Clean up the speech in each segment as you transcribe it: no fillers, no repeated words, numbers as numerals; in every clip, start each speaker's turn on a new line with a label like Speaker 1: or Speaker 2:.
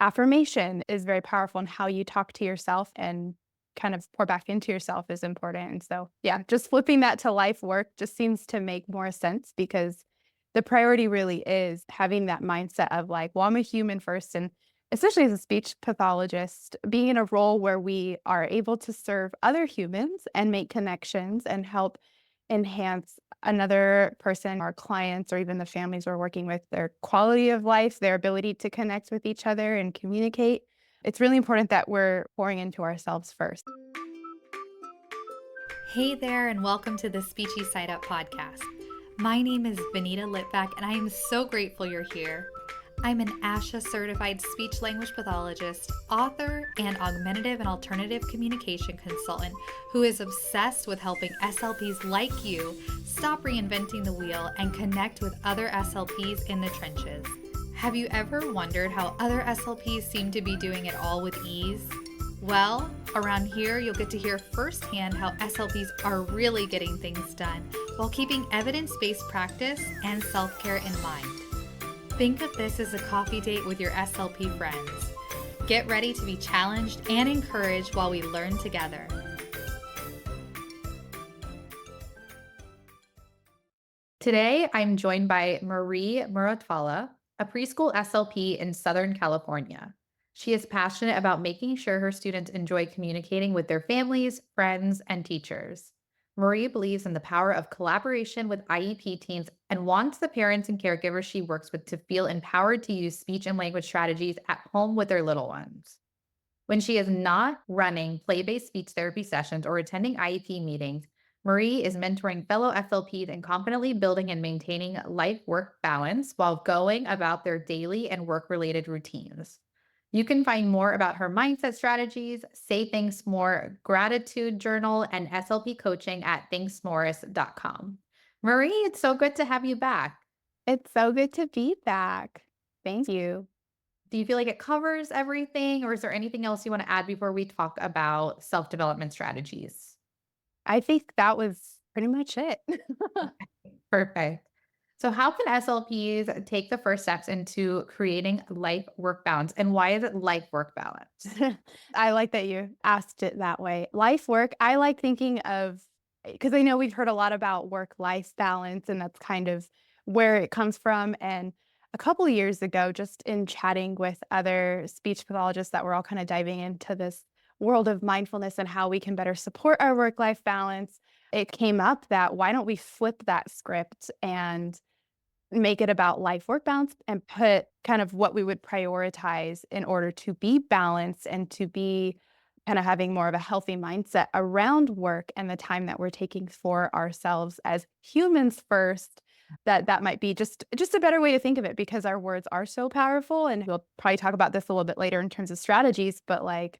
Speaker 1: affirmation is very powerful, and how you talk to yourself and kind of pour back into yourself is important. And so, yeah, just flipping that to life work just seems to make more sense because the priority really is having that mindset of like, well, I'm a human first. And especially as a speech pathologist, being in a role where we are able to serve other humans and make connections and help enhance another person, our clients, or even the families we're working with, their quality of life, their ability to connect with each other and communicate. It's really important that we're pouring into ourselves first.
Speaker 2: Hey there, and welcome to the Speechy Side Up podcast. My name is Vanita Litvack, and I am so grateful you're here. I'm an ASHA certified speech language pathologist, author, and augmentative and alternative communication consultant who is obsessed with helping SLPs like you stop reinventing the wheel and connect with other SLPs in the trenches. Have you ever wondered how other SLPs seem to be doing it all with ease? Well, around here, you'll get to hear firsthand how SLPs are really getting things done while keeping evidence-based practice and self-care in mind. Think of this as a coffee date with your SLP friends. Get ready to be challenged and encouraged while we learn together.
Speaker 3: Today, I'm joined by Marie Muratalla, a preschool SLP in Southern California. She is passionate about making sure her students enjoy communicating with their families, friends, and teachers. Marie believes in the power of collaboration with IEP teams and wants the parents and caregivers she works with to feel empowered to use speech and language strategies at home with their little ones. When she is not running play-based speech therapy sessions or attending IEP meetings, Marie is mentoring fellow SLPs and confidently building and maintaining life-work balance while going about their daily and work-related routines. You can find more about her mindset strategies, Say Thanks More gratitude journal, and SLP coaching at thanksmorris.com. Marie, it's so good to have you back.
Speaker 1: It's so good to be back. Thank you.
Speaker 3: Do you feel like it covers everything, or is there anything else you want to add before we talk about self-development strategies?
Speaker 1: I think that was pretty much it.
Speaker 3: Perfect. So, how can SLPs take the first steps into creating life work balance? And why is it life work balance?
Speaker 1: I like that you asked it that way. Life work, I like thinking of, because I know we've heard a lot about work life balance, and that's kind of where it comes from. And a couple of years ago, just in chatting with other speech pathologists that were all kind of diving into this world of mindfulness and how we can better support our work life balance, it came up that why don't we flip that script and make it about life work balance and put kind of what we would prioritize in order to be balanced and to be kind of having more of a healthy mindset around work and the time that we're taking for ourselves as humans first. That might be just a better way to think of it, because our words are so powerful, and we'll probably talk about this a little bit later in terms of strategies, but like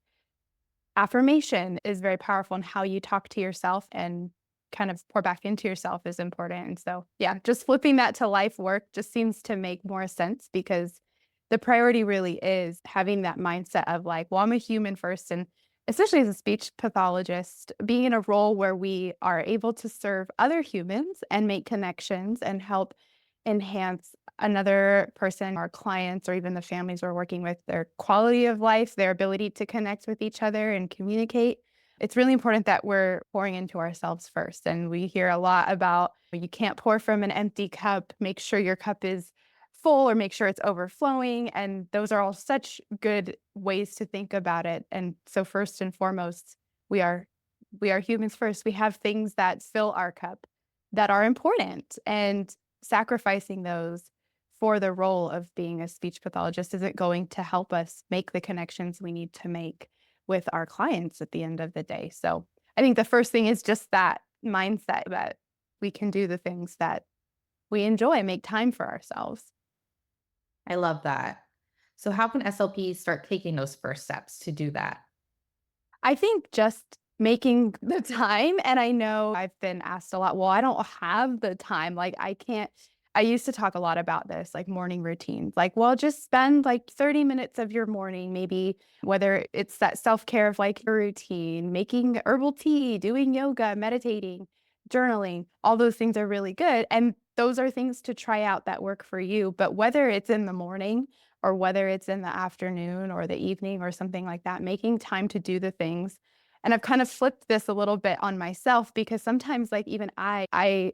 Speaker 1: affirmation is very powerful, and how you talk to yourself and kind of pour back into yourself is important. And so, yeah, just flipping that to life work just seems to make more sense because the priority really is having that mindset of like, well, I'm a human first. And especially as a speech pathologist, being in a role where we are able to serve other humans and make connections and help enhance another person, our clients, or even the families we're working with, their quality of life, their ability to connect with each other and communicate. It's really important that we're pouring into ourselves first. And we hear a lot about you can't pour from an empty cup. Make sure your cup is full, or make sure it's overflowing. And those are all such good ways to think about it. And so first and foremost, we are we are humans first. We have things that fill our cup that are important, and sacrificing those for the role of being a speech pathologist isn't going to help us make the connections we need to make with our clients at the end of the day. So I think the first thing is just that mindset that we can do the things that we enjoy, make time for ourselves.
Speaker 3: I love that. So, how can SLPs start taking those first steps to do that?
Speaker 1: I think just making the time, and I know I've been asked a lot, well, I don't have the time. Like, I can't. I used to talk a lot about this, like morning routines. Like, well, just spend like 30 minutes of your morning, maybe whether it's that self care of like your routine, making herbal tea, doing yoga, meditating, journaling. All those things are really good. And those are things to try out that work for you. But whether it's in the morning or whether it's in the afternoon or the evening or something like that, making time to do the things. And I've kind of flipped this a little bit on myself because sometimes like even I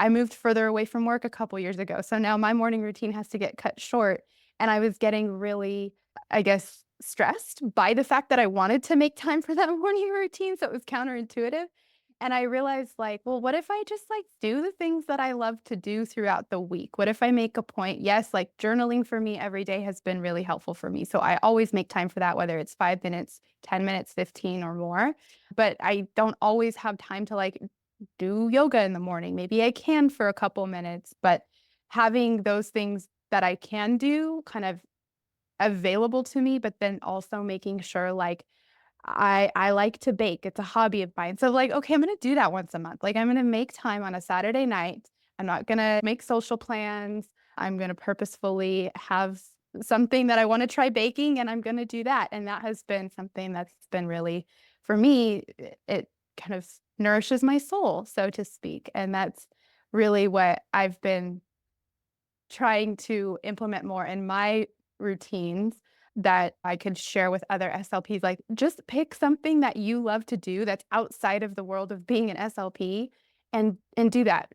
Speaker 1: moved further away from work a couple years ago. So now my morning routine has to get cut short. And I was getting really, I guess, stressed by the fact that I wanted to make time for that morning routine. So it was counterintuitive. And I realized, like, well, what if I just like do the things that I love to do throughout the week? What if I make a point? Yes, like journaling for me every day has been really helpful for me. So I always make time for that, whether it's 5 minutes, 10 minutes, 15 or more. But I don't always have time to like do yoga in the morning. Maybe I can for a couple minutes, but having those things that I can do kind of available to me, but then also making sure like I like to bake. It's a hobby of mine. So like, okay, I'm gonna do that once a month. Like I'm gonna make time on a Saturday night. I'm not gonna make social plans. I'm gonna purposefully have something that I want to try baking and I'm gonna do that. And that has been something that's been really for me, it kind of nourishes my soul, so to speak. And that's really what I've been trying to implement more in my routines that I could share with other SLPs. Like, just pick something that you love to do that's outside of the world of being an SLP and do that.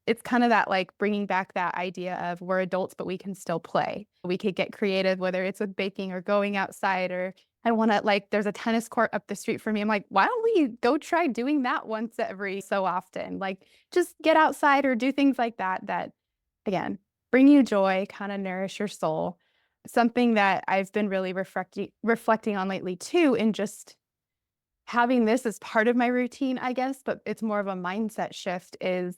Speaker 1: It's kind of that like bringing back that idea of we're adults, but we can still play. We could get creative, whether it's with baking or going outside or I want to like, there's a tennis court up the street for me. I'm like, why don't we go try doing that once every so often? Like, just get outside or do things like that, that again, bring you joy, kinda nourish your soul. Something that I've been really reflecting on lately too, and just having this as part of my routine, I guess, but it's more of a mindset shift, is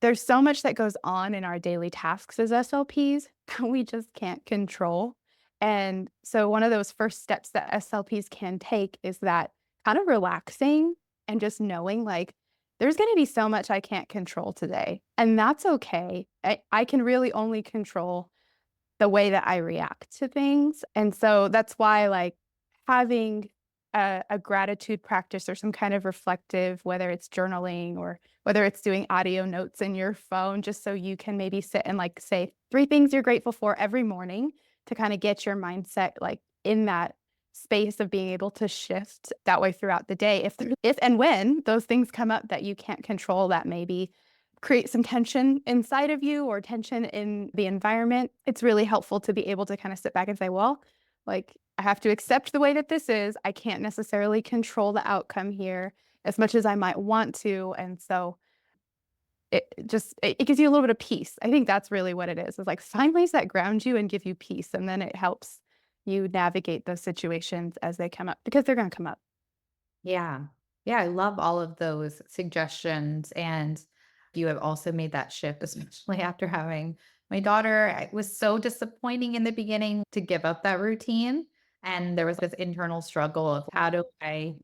Speaker 1: there's so much that goes on in our daily tasks as SLPs that we just can't control. And so one of those first steps that SLPs can take is that kind of relaxing and just knowing like there's going to be so much I can't control today. And that's okay. I can really only control the way that I react to things. And so that's why like having a gratitude practice or some kind of reflective, whether it's journaling or whether it's doing audio notes in your phone, just so you can maybe sit and like say three things you're grateful for every morning to kind of get your mindset like in that space of being able to shift that way throughout the day. If and when those things come up that you can't control, that maybe create some tension inside of you or tension in the environment, it's really helpful to be able to kind of sit back and say, well, like, I have to accept the way that this is. I can't necessarily control the outcome here as much as I might want to. And so it gives you a little bit of peace. I think that's really what it is like find ways that ground you and give you peace. And then it helps you navigate those situations as they come up because they're going to come up.
Speaker 3: Yeah. Yeah, I love all of those suggestions. And you have also made that shift, especially after having my daughter. It was so disappointing in the beginning to give up that routine. And there was this internal struggle of how do I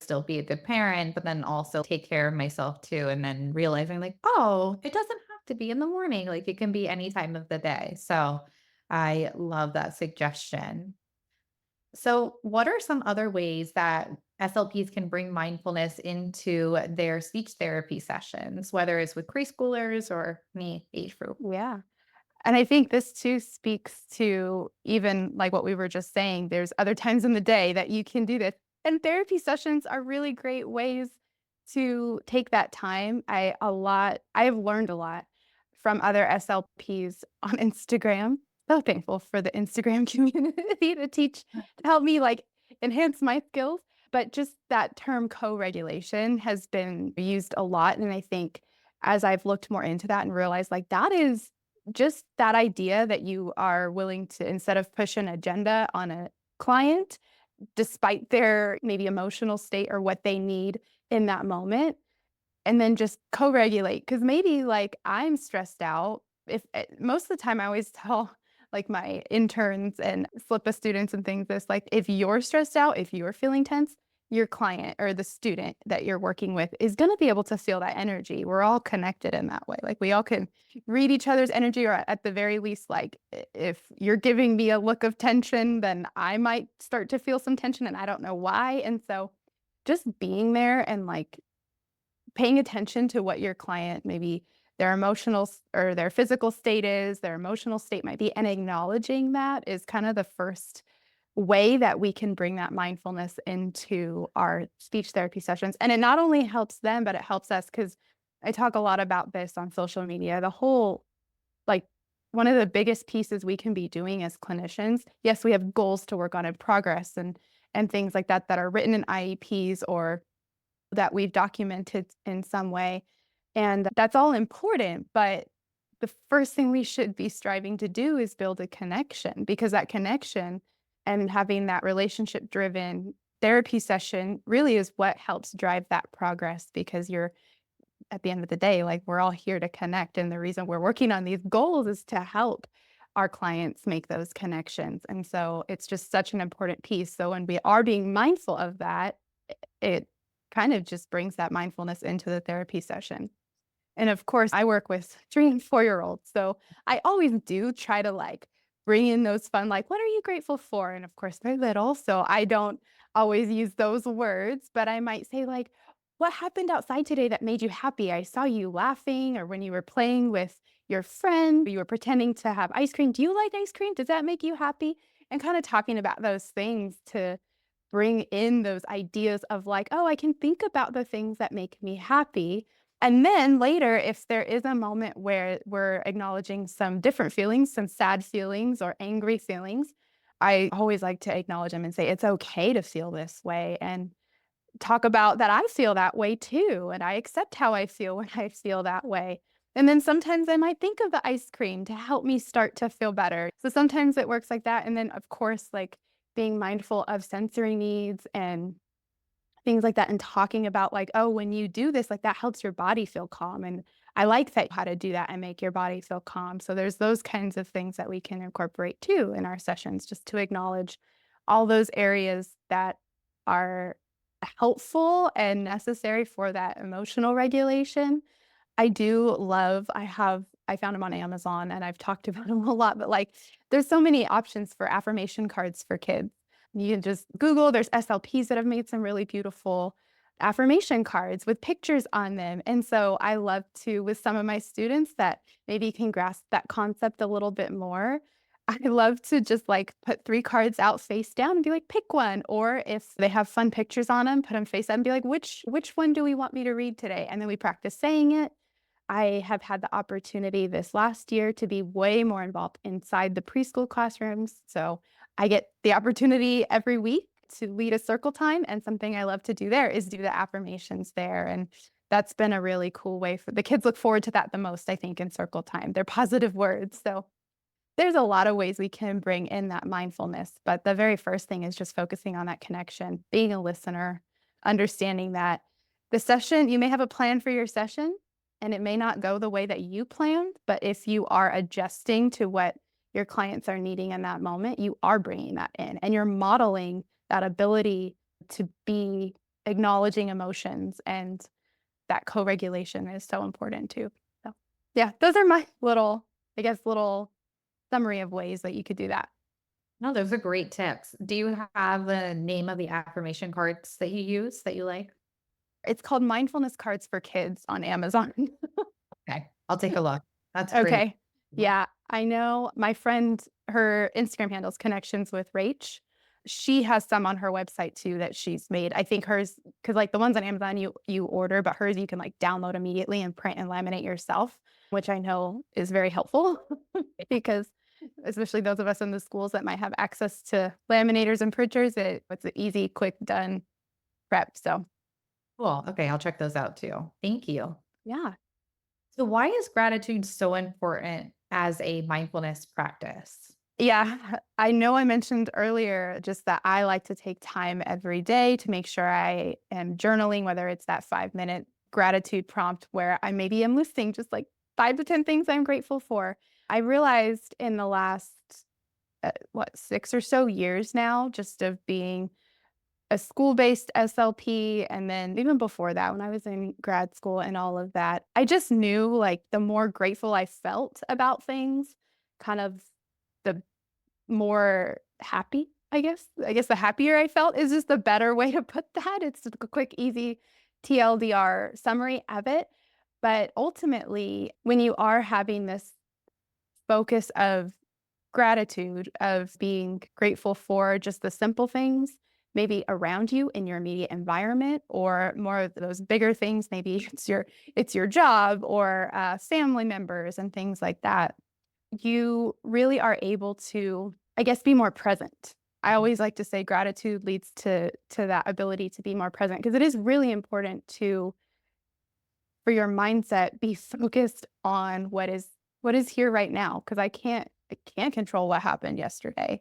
Speaker 3: still be a good parent, but then also take care of myself too. And then realizing, like, oh, it doesn't have to be in the morning. Like, it can be any time of the day. So I love that suggestion. So, what are some other ways that SLPs can bring mindfulness into their speech therapy sessions, whether it's with preschoolers or any age group?
Speaker 1: Yeah. And I think this too speaks to even like what we were just saying, there's other times in the day that you can do this. And therapy sessions are really great ways to take that time. I have learned a lot from other SLPs on Instagram. So thankful for the Instagram community to help me like enhance my skills. But just that term co-regulation has been used a lot. And I think as I've looked more into that and realized like that is just that idea that you are willing to instead of push an agenda on a client, despite their maybe emotional state or what they need in that moment, and then just co-regulate. Because maybe, like, I'm stressed out. If most of the time, I always tell, like, my interns and SLPA students and things this, like, if you're stressed out, if you're feeling tense, your client or the student that you're working with is gonna be able to feel that energy. We're all connected in that way. Like, we all can read each other's energy, or at the very least, like, if you're giving me a look of tension, then I might start to feel some tension, and I don't know why, and so just being there and, like, paying attention to what your client maybe their or their physical state is, their emotional state might be, and acknowledging that is kind of the first way that we can bring that mindfulness into our speech therapy sessions. And it not only helps them, but it helps us because I talk a lot about this on social media. The whole like one of the biggest pieces we can be doing as clinicians, yes, we have goals to work on in progress and things like that that are written in IEPs or that we've documented in some way. And that's all important, but the first thing we should be striving to do is build a connection because that connection and having that relationship driven therapy session really is what helps drive that progress because you're at the end of the day, like we're all here to connect. And the reason we're working on these goals is to help our clients make those connections. And so it's just such an important piece. So when we are being mindful of that, it kind of just brings that mindfulness into the therapy session. And of course, I work with 3 and 4-year-olds, so I always do try to, like, bring in those fun, like, "What are you grateful for?" And of course, they're little, so I don't always use those words, but I might say, like, "What happened outside today that made you happy? I saw you laughing or when you were playing with your friend, or you were pretending to have ice cream. Do you like ice cream? Does that make you happy?" And kinda talking about those things to bring in those ideas of, like, "Oh, I can think about the things that make me happy." And then later, if there is a moment where we're acknowledging some different feelings, some sad feelings or angry feelings, I always like to acknowledge them and say, it's okay to feel this way and talk about that I feel that way too. And I accept how I feel when I feel that way. And then sometimes I might think of the ice cream to help me start to feel better. So sometimes it works like that. And then, of course, like being mindful of sensory needs and things like that and talking about like, "Oh, when you do this, like, that helps your body feel calm," and I like that how to do that and make your body feel calm. So there's those kinds of things that we can incorporate too in our sessions just to acknowledge all those areas that are helpful and necessary for that emotional regulation. I found them on Amazon and I've talked about them a lot, but, like, there's so many options for affirmation cards for kids. You can just Google, there's SLPs that have made some really beautiful affirmation cards with pictures on them, and so I love to with some of my students that maybe can grasp that concept a little bit more, I love to just, like, put 3 cards out face down and be like, "Pick one," or if they have fun pictures on them, put them face up and be like, "Which one do we want me to read today?" And then we practice saying it. I have had the opportunity this last year to be way more involved inside the preschool classrooms. So I get the opportunity every week to lead a circle time. And something I love to do there is do the affirmations there. And that's been a really cool way for the kids look forward to that the most, I think, in circle time. They're positive words. So there's a lot of ways we can bring in that mindfulness, but the very first thing is just focusing on that connection, being a listener, understanding that the session you may have a plan for your session, and it may not go the way that you planned, but if you are adjusting to what your clients are needing in that moment, you are bringing that in, and you're modeling that ability to be acknowledging emotions, and that co-regulation is so important too. So, yeah, those are my little, I guess, little summary of ways that you could do that.
Speaker 3: No, those are great tips. Do you have the name of the affirmation cards that you use that you like?
Speaker 1: It's called Mindfulness Cards for Kids on Amazon.
Speaker 3: Okay, I'll take a look. That's great.
Speaker 1: Okay. Yeah, I know my friend, her Instagram handle's Connections with Rach. She has some on her website too that she's made. I think hers, because like the ones on Amazon you order, but hers you can like download immediately and print and laminate yourself, which I know is very helpful because especially those of us in the schools that might have access to laminators and printers, it's an easy, quick, done prep. So
Speaker 3: Cool. Okay, I'll check those out too. Thank you.
Speaker 1: yeah.
Speaker 3: So, why is gratitude so important as a mindfulness practice?
Speaker 1: Yeah, I know I mentioned earlier just that I like to take time every day to make sure I am journaling, whether it's that 5-minute gratitude prompt where I maybe am listing just like 5 to 10 things I'm grateful for. I realized in the last, 6 or so years now, just of being a school-based SLP, and then even before that, when I was in grad school and all of that, I just knew, like, the more grateful I felt about things, kind of the more happy, I guess. I guess the happier I felt is just the better way to put that. It's just a quick, easy TLDR summary of it. But ultimately, when you are having this focus of gratitude, of being grateful for just the simple things, maybe around you in your immediate environment, or more of those bigger things, maybe it's your job or family members and things like that, you really are able to, I guess, be more present. I always like to say gratitude leads to that ability to be more present, because it is really important to, for your mindset, be focused on what is here right now, because I can't control what happened yesterday.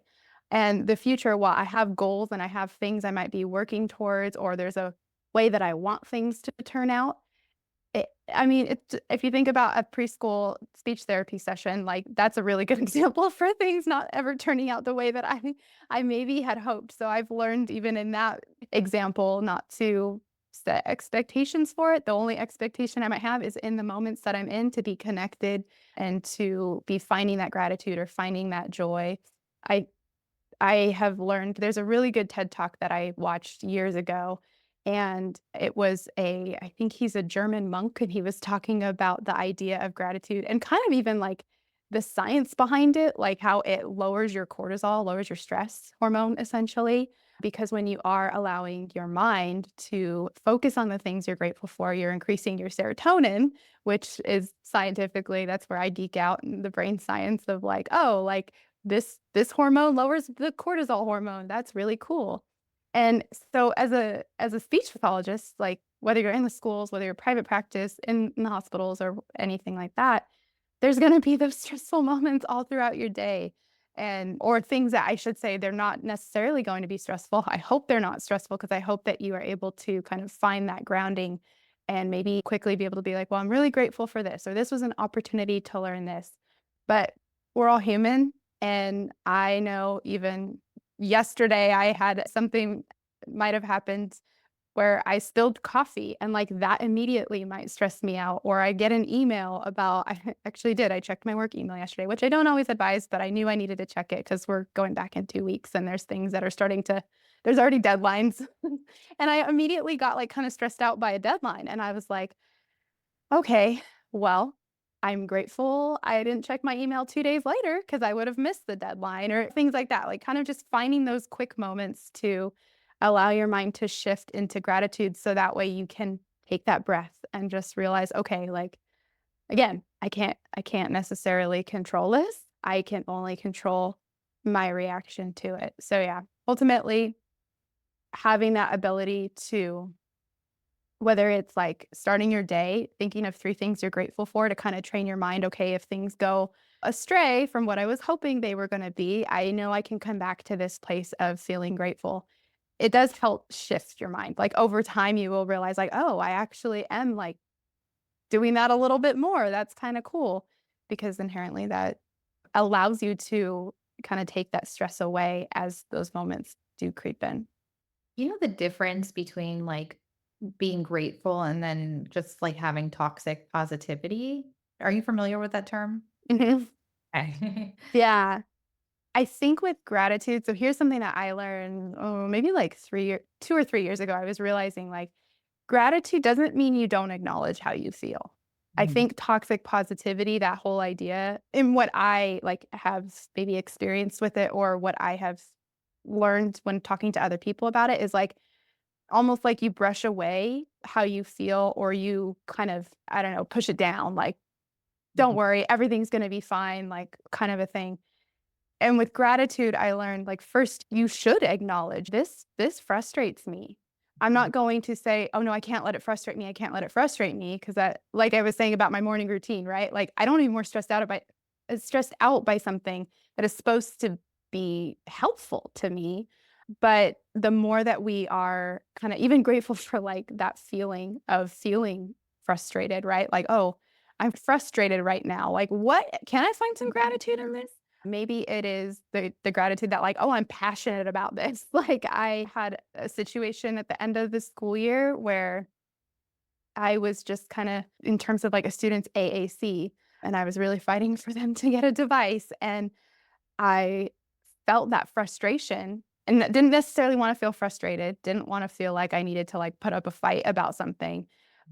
Speaker 1: And the future, while I have goals and I have things I might be working towards, or there's a way that I want things to turn out, I mean, if you think about a preschool speech therapy session, like, that's a really good example for things not ever turning out the way that I maybe had hoped. So I've learned, even in that example, not to set expectations for it. The only expectation I might have is in the moments that I'm in, to be connected and to be finding that gratitude or finding that joy. I I have learned, there's a really good TED Talk that I watched years ago, and it was I think he's a German monk, and he was talking about the idea of gratitude and kind of even like the science behind it, like how it lowers your cortisol, lowers your stress hormone essentially. Because when you are allowing your mind to focus on the things you're grateful for, you're increasing your serotonin, which is scientifically, that's where I geek out in the brain science of like, oh, like this hormone lowers the cortisol hormone. That's really cool. And so as a speech pathologist, like, whether you're in the schools, whether you're private practice, in the hospitals or anything like that, there's gonna be those stressful moments all throughout your day, and or things that, I should say, they're not necessarily going to be stressful. I hope they're not stressful, because I hope that you are able to kind of find that grounding and maybe quickly be able to be like, "Well, I'm really grateful for this," or, "This was an opportunity to learn this." But we're all human, and I know even yesterday I had something might have happened where I spilled coffee, and, like, that immediately might stress me out, or I get an email about, I actually did, I checked my work email yesterday, which I don't always advise, but I knew I needed to check it because we're going back in 2 weeks, and there's things that are starting to, there's already deadlines. And I immediately got, like, kinda stressed out by a deadline, and I was like, "Okay, well, I'm grateful I didn't check my email 2 days later, because I would have missed the deadline," or things like that, like, kind of just finding those quick moments to allow your mind to shift into gratitude, so that way you can take that breath and just realize, "Okay, like, again, I can't necessarily control this. I can only control my reaction to it." So, yeah, ultimately, having that ability to, whether it's like starting your day, thinking of 3 things you're grateful for, to kinda train your mind, "Okay, if things go astray from what I was hoping they were gonna be, I know I can come back to this place of feeling grateful." It does help shift your mind. Like, over time, you will realize, like, "Oh, I actually am, like, doing that a little bit more. That's kinda cool." Because inherently that allows you to kinda take that stress away as those moments do creep in.
Speaker 3: You know the difference between like being grateful and then just like having toxic positivity? Are you familiar with that term?
Speaker 1: Mhm.
Speaker 3: Okay.
Speaker 1: Yeah. I think with gratitude, so here's something that I learned, maybe like 2 or 3 years ago. I was realizing, like, gratitude doesn't mean you don't acknowledge how you feel. I
Speaker 3: Mhm.
Speaker 1: think toxic positivity, that whole idea, and what I, like, have maybe experienced with it, or what I have learned when talking to other people about it, is, like, almost like you brush away how you feel, or you kind of, I don't know, push it down, like, "Don't
Speaker 3: Mhm.
Speaker 1: worry, everything's gonna be fine," like, kind of a thing. And with gratitude, I learned, like, first, you should acknowledge, "This frustrates me." I'm not going to say, "Oh, no, I can't let it frustrate me. I can't let it frustrate me," because that, like I was saying about my morning routine, right? Like, I don't even more stressed out by something that is supposed to be helpful to me. But the more that we are kinda even grateful for, like, that feeling of feeling frustrated, right? Like, "Oh, I'm frustrated right now. Like, what can I find some gratitude in this?" Maybe it is the gratitude that, like, "Oh, I'm passionate about this." Like, I had a situation at the end of the school year where I was just kinda, in terms of, like, a student's AAC, and I was really fighting for them to get a device, and I felt that frustration, and didn't necessarily wanna feel frustrated, didn't wanna feel like I needed to, like, put up a fight about something,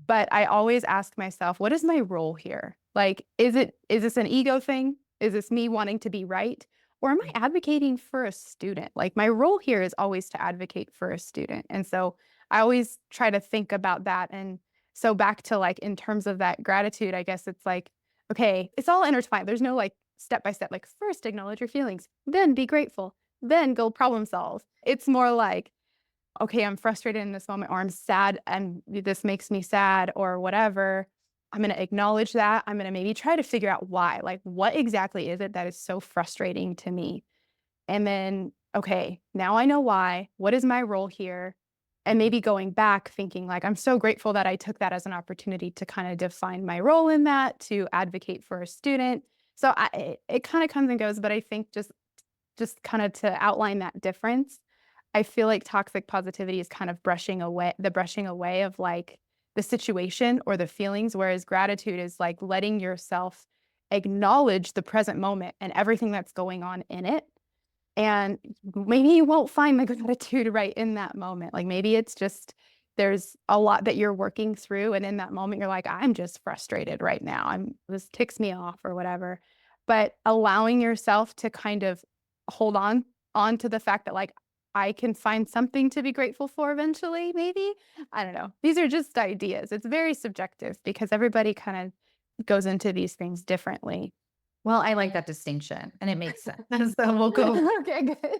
Speaker 1: But I always ask myself, what is my role here? Like, is this an ego thing? Is this me wanting to be right? Or am I advocating for a student? Like, my role here is always to advocate for a student. And so I always try to think about that. And so back to like in terms of that gratitude, I guess it's like, okay, it's all intertwined. There's no like step by step, like first acknowledge your feelings, then be grateful, then go problem solve. It's more like, okay, I'm frustrated in this moment, or I'm sad and this makes me sad, or whatever. I'm going to acknowledge that. I'm going to maybe try to figure out why. Like, what exactly is it that is so frustrating to me? And then, okay, now I know why. What is my role here? And maybe going back thinking, like, I'm so grateful that I took that as an opportunity to kind of define my role in that, to advocate for a student. So it kind of comes and goes, but I think just kind of to outline that difference, I feel like toxic positivity is kind of brushing away of like the situation or the feelings, whereas gratitude is like letting yourself acknowledge the present moment and everything that's going on in it. And maybe you won't find the gratitude right in that moment. Like maybe it's just there's a lot that you're working through. And in that moment, you're like, I'm just frustrated right now. This ticks me off or whatever. But allowing yourself to kind of hold on to the fact that like I can find something to be grateful for eventually, maybe. I don't know. These are just ideas. It's very subjective because everybody kind of goes into these things differently.
Speaker 3: Well, I like that distinction and it makes sense. So we'll go.
Speaker 1: Okay, good.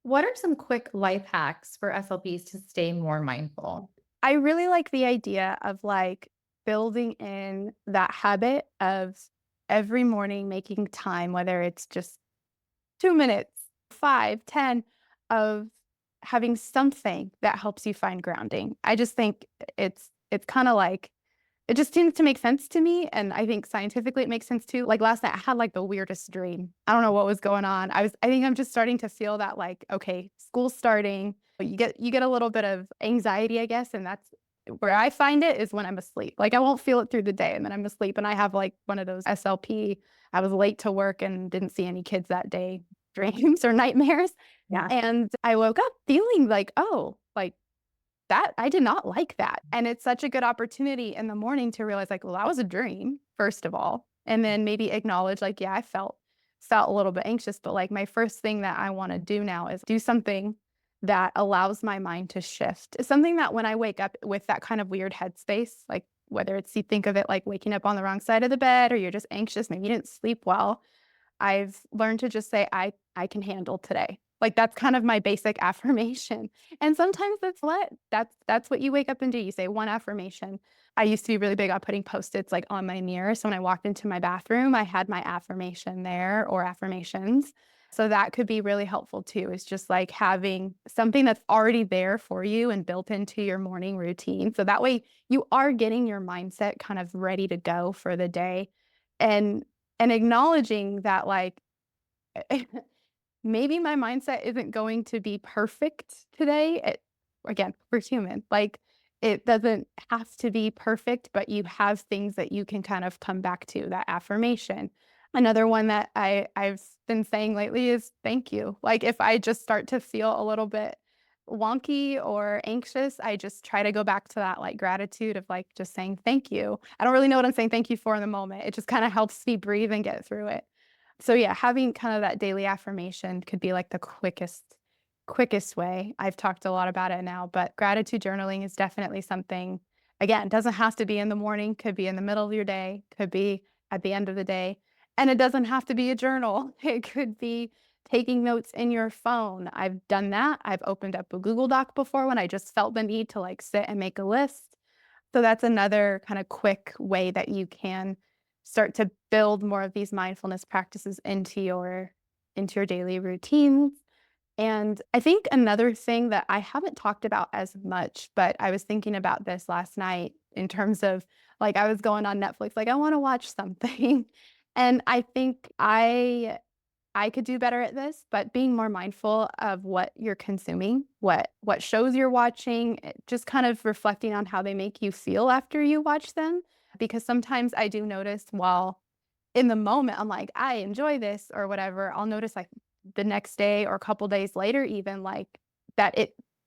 Speaker 3: What are some quick life hacks for SLPs to stay more mindful?
Speaker 1: I really like the idea of like building in that habit of every morning making time, whether it's just 2 minutes, 5, 10, of having something that helps you find grounding. I just think it's kind of like it just seems to make sense to me, and I think scientifically it makes sense too. Like last night, I had like the weirdest dream. I don't know what was going on. I think I'm just starting to feel that like, okay, school's starting. But you get a little bit of anxiety, I guess, and that's where I find it is when I'm asleep. Like I won't feel it through the day, and then I'm asleep, and I have like one of those SLP. I was late to work and didn't see any kids that day. Dreams or nightmares,
Speaker 3: Yeah.
Speaker 1: and I woke up feeling like, oh, like that I did not like that, and it's such a good opportunity in the morning to realize, like, well, that was a dream, first of all, and then maybe acknowledge, like, yeah, I felt a little bit anxious, but, like, my first thing that I wanna do now is do something that allows my mind to shift. It's something that when I wake up with that kind of weird headspace, like, whether it's you think of it like waking up on the wrong side of the bed or you're just anxious, maybe you didn't sleep well, I've learned to just say, I can handle today. Like, that's kind of my basic affirmation, and sometimes that's what you wake up and do, you say one affirmation. I used to be really big on putting Post-its, like, on my mirror, so when I walked into my bathroom, I had my affirmation there or affirmations, so that could be really helpful too, is just, like, having something that's already there for you and built into your morning routine, so that way you are getting your mindset kind of ready to go for the day, and and acknowledging that, like, maybe my mindset isn't going to be perfect today. Again, we're human. Like, it doesn't have to be perfect, but you have things that you can kind of come back to, that affirmation. Another one that I've been saying lately is thank you. Like, if I just start to feel a little bit wonky or anxious, I just try to go back to that like gratitude of like just saying thank you. I don't really know what I'm saying thank you for in the moment. It just kind of helps me breathe and get through it. So yeah, having kind of that daily affirmation could be like the quickest way. I've talked a lot about it now, but gratitude journaling is definitely something, again, doesn't have to be in the morning, could be in the middle of your day, could be at the end of the day. And it doesn't have to be a journal. It could be taking notes in your phone. I've done that. I've opened up a Google Doc before when I just felt the need to like sit and make a list. So that's another kind of quick way that you can start to build more of these mindfulness practices into your daily routines. And I think another thing that I haven't talked about as much, but I was thinking about this last night in terms of like I was going on Netflix, like I want to watch something. And I think I could do better at this, but being more mindful of what you're consuming, what shows you're watching, just kind of reflecting on how they make you feel after you watch them. Because sometimes I do notice while in the moment I'm like, I enjoy this or whatever, I'll notice like the next day or a couple days later, even like that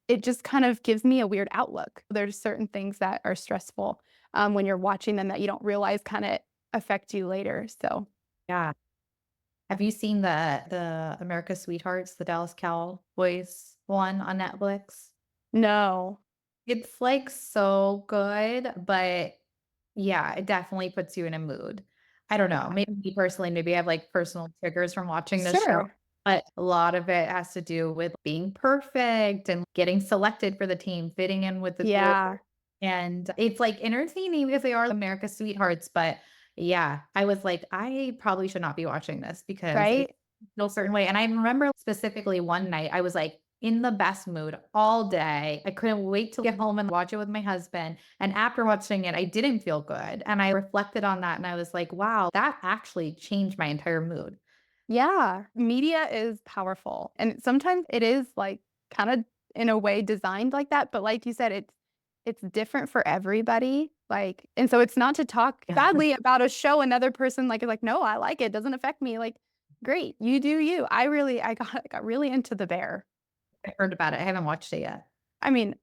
Speaker 1: it just kind of gives me a weird outlook. There's certain things that are stressful, when you're watching them that you don't realize kinda affect you later, so
Speaker 3: Yeah. Have you seen the America's Sweethearts, the Dallas Cowboys one on Netflix?
Speaker 1: no.
Speaker 3: It's, like, so good, but yeah, it definitely puts you in a mood. I don't know,
Speaker 1: Yeah.
Speaker 3: maybe me personally, maybe I have, like, personal triggers from watching this show,
Speaker 1: Sure.
Speaker 3: but a lot of it has to do with being perfect and getting selected for the team, fitting in with the group,
Speaker 1: Yeah,
Speaker 3: and it's, like, entertaining because they are America's sweethearts, but yeah, I was like, "I probably should not be watching this because it
Speaker 1: right?
Speaker 3: feels a certain way," and I remember specifically one night, I was, like, in the best mood all day. I couldn't wait to get home and watch it with my husband, and after watching it, I didn't feel good, and I reflected on that, and I was like, "Wow, that actually changed my entire mood."
Speaker 1: Yeah, media is powerful, and sometimes it is, like, kinda, in a way, designed like that, but like you said, it's different for everybody, like and so it's not to talk badly about a show another person, like, is like, "No, I like it, doesn't affect me," like, "Great, you do you." I got really into The Bear.
Speaker 3: I heard about it, I haven't watched it yet.
Speaker 1: I mean,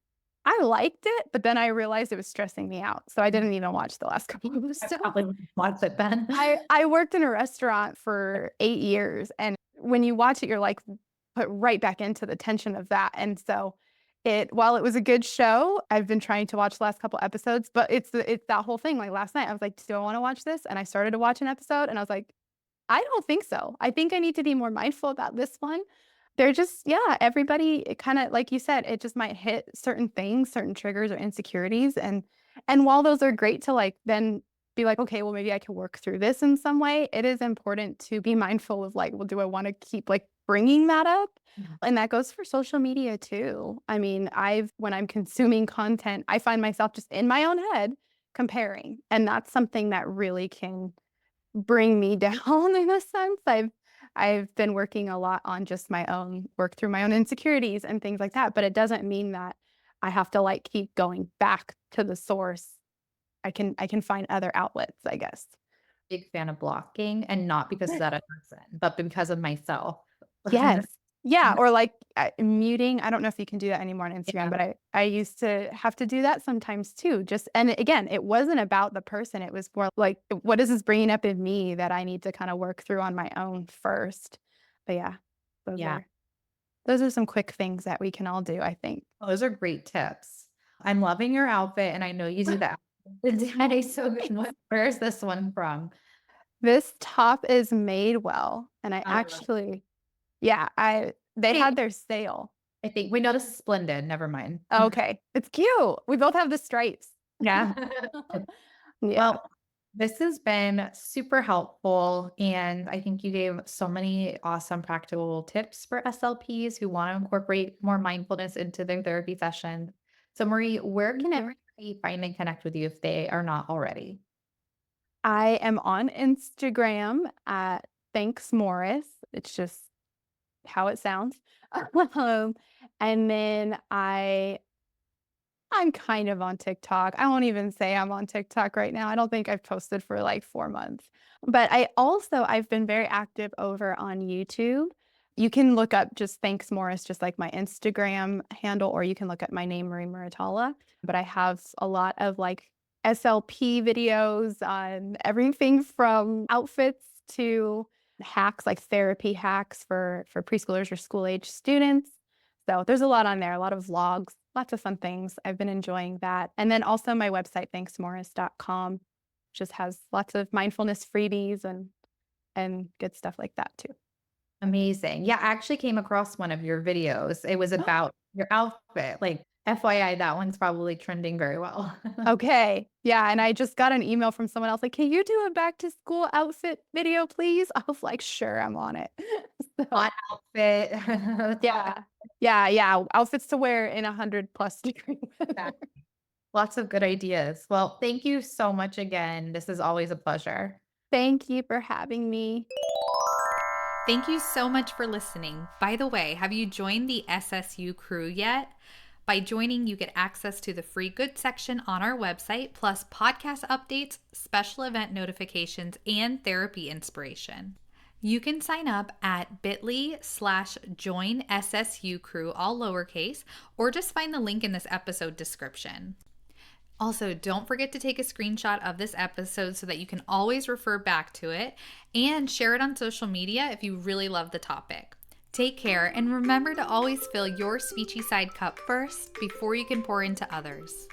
Speaker 1: I liked it, but then I realized it was stressing me out, so I didn't even watch the last couple of
Speaker 3: I
Speaker 1: episodes.
Speaker 3: probably wouldn't watch it then.
Speaker 1: I worked in a restaurant for 8 years, and when you watch it, you're, like, put right back into the tension of that, and so while it was a good show, I've been trying to watch the last couple episodes, but it's that whole thing, like, last night, I was like, "Do I wanna watch this?" And I started to watch an episode, and I was like, I don't think so. I think I need to be more mindful about this one. They're just yeah, everybody it kinda like you said, it just might hit certain things, certain triggers or insecurities, and while those are great to, like, then be like, "Okay, well, maybe I can work through this in some way," it is important to be mindful of, like, "Well, do I wanna keep, like, bringing that up?"
Speaker 3: Mhm.
Speaker 1: And that goes for social media too. I mean, when I'm consuming content, I find myself just in my own head comparing, and that's something that really can bring me down in a sense. I've been working a lot on just my own work through my own insecurities and things like that, but it doesn't mean that I have to, like, keep going back to the source. I can find other outlets, I guess.
Speaker 3: Big fan of blocking, and not because of that other person, but because of myself.
Speaker 1: Yes. Yeah, or, like, muting I don't know if you can do that anymore on Instagram,
Speaker 3: Yeah,
Speaker 1: but I used to have to do that sometimes too, just and again, it wasn't about the person, it was more like, what is this bringing up in me that I need to kinda work through on my own first? But yeah, those
Speaker 3: yeah.
Speaker 1: are those are some quick things that we can all do, I think.
Speaker 3: Well, those are great tips. I'm loving your outfit, and I know you do that today, so where's this one from?
Speaker 1: This top is made well, and I
Speaker 3: I love
Speaker 1: actually yeah, I they
Speaker 3: it.
Speaker 1: had their sale.
Speaker 3: I think we noticed Splendid, never mind.
Speaker 1: Okay, it's cute. We both have the stripes.
Speaker 3: Yeah.
Speaker 1: Yeah.
Speaker 3: Well, this has been super helpful, and I think you gave so many awesome practical tips for SLPs who want to incorporate more mindfulness into their therapy sessions. So, Marie, where can everybody find and connect with you if they are not already?
Speaker 1: I am on Instagram at Thanks Morris. It's just how it sounds. Um, and then I'm kind of on TikTok. I won't even say I'm on TikTok right now. I don't think I've posted for like 4 months. But I've been very active over on YouTube. You can look up just Thanks Morris, just like my Instagram handle, or you can look up my name, Marie Muratalla. But I have a lot of like SLP videos on everything from outfits to hacks, like therapy hacks for preschoolers or school age students. So there's a lot on there, a lot of vlogs, lots of fun things. I've been enjoying that. And then also my website, thanksmorris.com, just has lots of mindfulness freebies and good stuff like that too.
Speaker 3: Amazing. Yeah, I actually came across one of your videos. It was about your outfit. Like, FYI, that one's probably trending very well.
Speaker 1: Okay. Yeah. And I just got an email from someone else like, can you do a back to school outfit video, please? I was like, sure, I'm on it. So
Speaker 3: Hot outfit.
Speaker 1: yeah. Yeah. Yeah. Outfits to wear in 100 plus degree weather.
Speaker 3: Lots of good ideas. Well, thank you so much again. This is always a pleasure.
Speaker 1: Thank you for having me.
Speaker 2: Thank you so much for listening. By the way, have you joined the SSU crew yet? By joining, you get access to the free goods section on our website, plus podcast updates, special event notifications, and therapy inspiration. You can sign up at bit.ly/joinssucrew, all lowercase, or just find the link in this episode description. Also, don't forget to take a screenshot of this episode so that you can always refer back to it and share it on social media if you really love the topic. Take care and remember to always fill your speechy side cup first before you can pour into others.